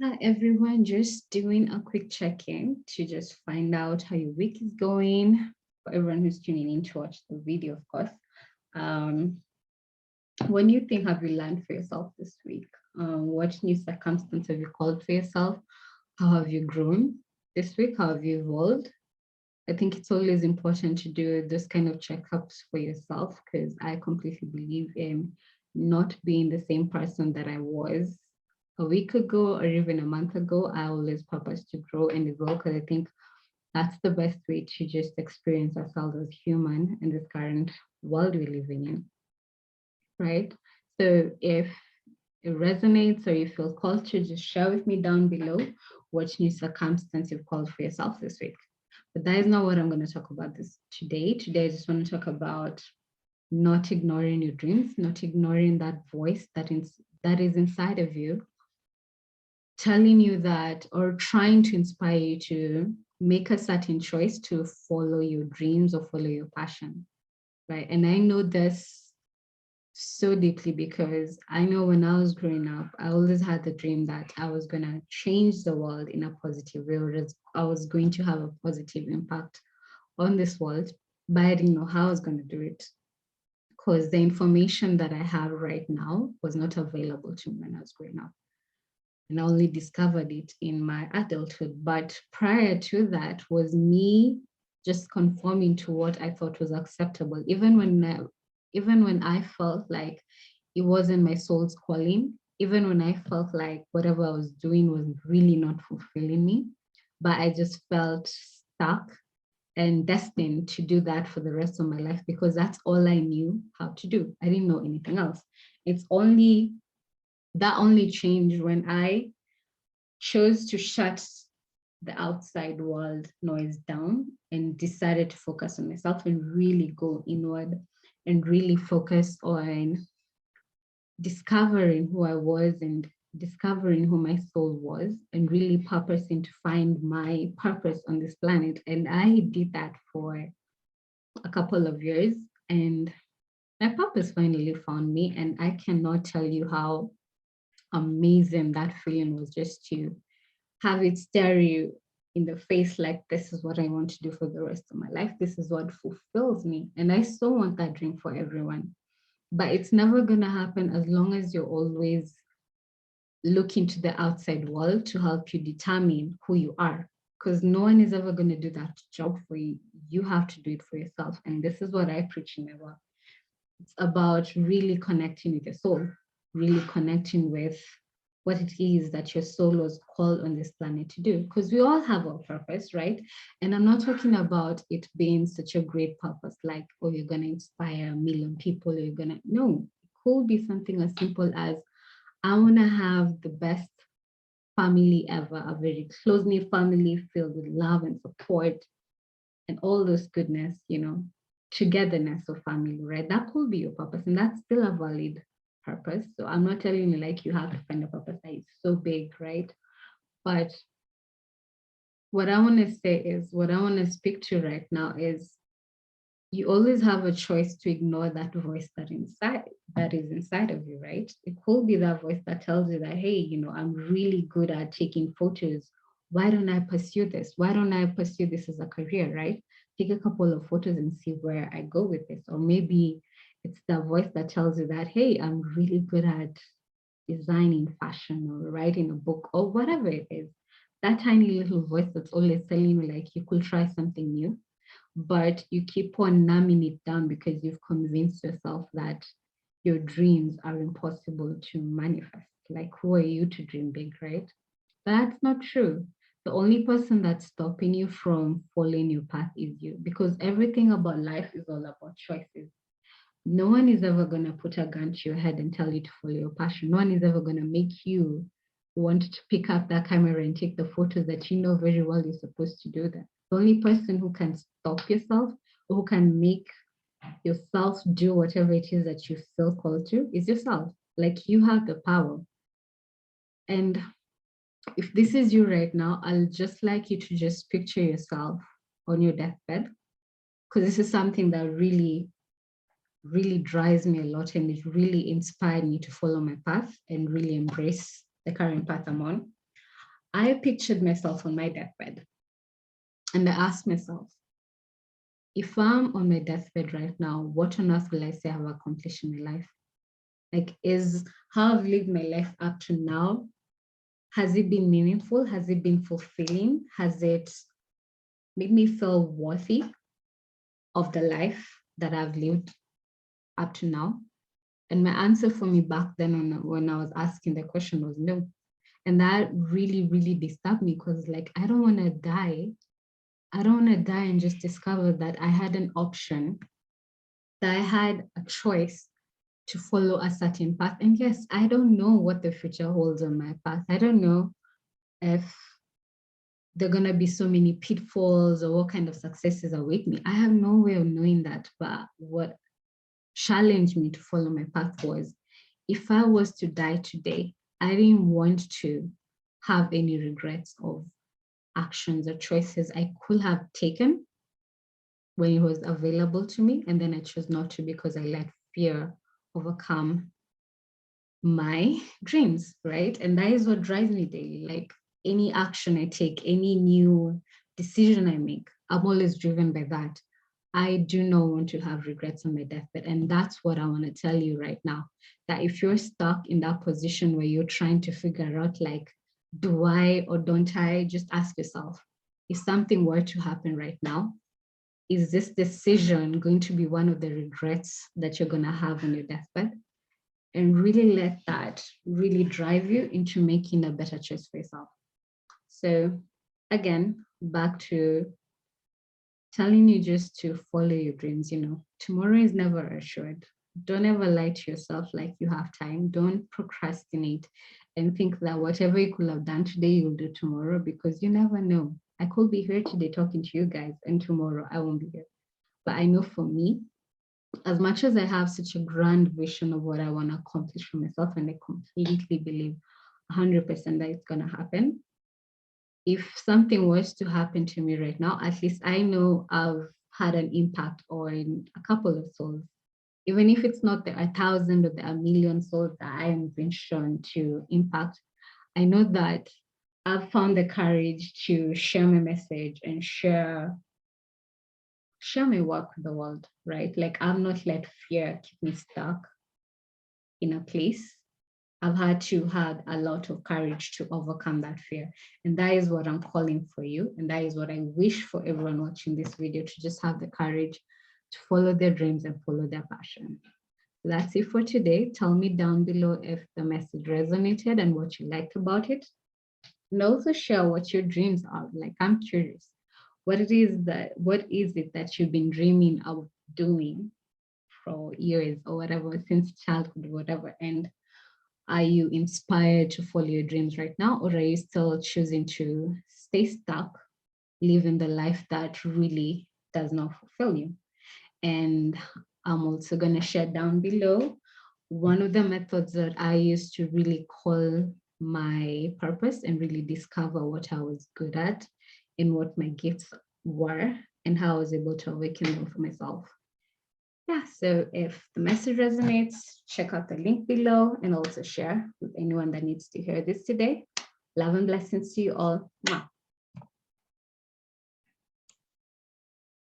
Hi everyone, just doing a quick check-in to just find out how your week is going. For everyone who's tuning in to watch the video, of course. Um, what new thing have you learned for yourself this week? What new circumstance have you called for yourself? How have you grown this week? How have you evolved? I think it's always important to do this kind of checkups for yourself because I completely believe in not being the same person that I was a week ago or even a month ago. I always purpose to grow and evolve because I think that's the best way to just experience ourselves as human in this current world we're living in, right? So if it resonates or you feel called to, just share with me down below what new circumstance you've called for yourself this week. But that is not what I'm going to talk about this today. Today, I just want to talk about not ignoring your dreams, not ignoring that voice that is inside of you, telling you that or trying to inspire you to make a certain choice to follow your dreams or follow your passion, right? And I know this so deeply because I know when I was growing up, I always had the dream that I was going to change the world in a positive way, or I was going to have a positive impact on this world, but I didn't know how I was going to do it because the information that I have right now was not available to me when I was growing up. And I only discovered it in my adulthood. But prior to that was me just conforming to what I thought was acceptable, even when I felt like it wasn't my soul's calling, even when I felt like whatever I was doing was really not fulfilling me, but I just felt stuck and destined to do that for the rest of my life because that's all I knew how to do. I didn't know anything else. It's only that only changed when I chose to shut the outside world noise down and decided to focus on myself and really go inward and really focus on discovering who I was and discovering who my soul was and really purposing to find my purpose on this planet. And I did that for a couple of years and my purpose finally found me. And I cannot tell you how amazing that feeling was just to have it stare you in the face like, this is what I want to do for the rest of my life. This is what fulfills me. And I so want that dream for everyone. But it's never going to happen as long as you're always looking to the outside world to help you determine who you are. Because no one is ever going to do that job for you. You have to do it for yourself. And this is what I preach in my work. It's about really connecting with your soul, really connecting with what it is that your soul was called on this planet to do. Because we all have a purpose, right? And I'm not talking about it being such a great purpose, like, oh, you're going to inspire 1 million people, or you're going to, no, it could be something as simple as, I want to have the best family ever, a very close-knit family filled with love and support and all those goodness, togetherness of family, right? That could be your purpose, and that's still a valid purpose. So I'm not telling you like you have to find a purpose that is so big, right? But what I want to say is, what I want to speak to right now is you always have a choice to ignore that voice that is inside of you, right? It could be that voice that tells you that, hey, I'm really good at taking photos. Why don't I pursue this? Why don't I pursue this as a career, right? Take a couple of photos and see where I go with this. Or maybe it's the voice that tells you that, hey, I'm really good at designing fashion or writing a book or whatever it is. That tiny little voice that's always telling you like you could try something new, but you keep on numbing it down because you've convinced yourself that your dreams are impossible to manifest. Like, who are you to dream big, right? That's not true. The only person that's stopping you from following your path is you, because everything about life is all about choices. No one is ever going to put a gun to your head and tell you to follow your passion. No one is ever going to make you want to pick up that camera and take the photos that you know very well you're supposed to do that. The only person who can stop yourself or who can make yourself do whatever it is that you feel called to is yourself. Like, you have the power. And if this is you right now, I'll just like you to just picture yourself on your deathbed, because this is something that really drives me a lot, and it really inspired me to follow my path and really embrace the current path I'm on. I pictured myself on my deathbed and I asked myself, if I'm on my deathbed right now, what on earth will I say I've accomplished in my life? Like, how I've lived my life up to now, has it been meaningful? Has it been fulfilling? Has it made me feel worthy of the life that I've lived up to now? And my answer for me back then when I was asking the question was no. And that really, really disturbed me because like, I don't want to die. I don't want to die and just discover that I had an option, that I had a choice to follow a certain path. And yes, I don't know what the future holds on my path. I don't know if there are going to be so many pitfalls or what kind of successes await me. I have no way of knowing that. But what challenged me to follow my path was, if I was to die today, I didn't want to have any regrets of actions or choices I could have taken when it was available to me. And then I chose not to because I let fear overcome my dreams, right? And that is what drives me daily. Like any action I take, any new decision I make, I'm always driven by that. I do not want to have regrets on my deathbed. And that's what I want to tell you right now, that if you're stuck in that position where you're trying to figure out like, do I or don't I, just ask yourself, if something were to happen right now, is this decision going to be one of the regrets that you're going to have on your deathbed? And really let that really drive you into making a better choice for yourself. So again, back to telling you just to follow your dreams. Tomorrow is never assured. Don't ever lie to yourself like you have time. Don't procrastinate and think that whatever you could have done today, you'll do tomorrow, because you never know. I could be here today talking to you guys and tomorrow I won't be here. But I know for me, as much as I have such a grand vision of what I want to accomplish for myself, and I completely believe 100% that it's going to happen, if something was to happen to me right now, at least I know I've had an impact on a couple of souls. Even if it's not the 1,000 or the 1,000,000 souls that I am being shown to impact, I know that I've found the courage to share my message and share my work with the world, right? Like I've not let fear keep me stuck in a place. I've had to have a lot of courage to overcome that fear. And that is what I'm calling for you. And that is what I wish for everyone watching this video, to just have the courage to follow their dreams and follow their passion. That's it for today. Tell me down below if the message resonated and what you liked about it. And also share what your dreams are. Like, I'm curious. What is it that you've been dreaming of doing for years or whatever, since childhood, whatever? And are you inspired to follow your dreams right now, or are you still choosing to stay stuck, living the life that really does not fulfill you? And I'm also going to share down below one of the methods that I used to really call my purpose and really discover what I was good at and what my gifts were and how I was able to awaken them for myself. Yeah, so if the message resonates, check out the link below and also share with anyone that needs to hear this today. Love and blessings to you all. Mwah.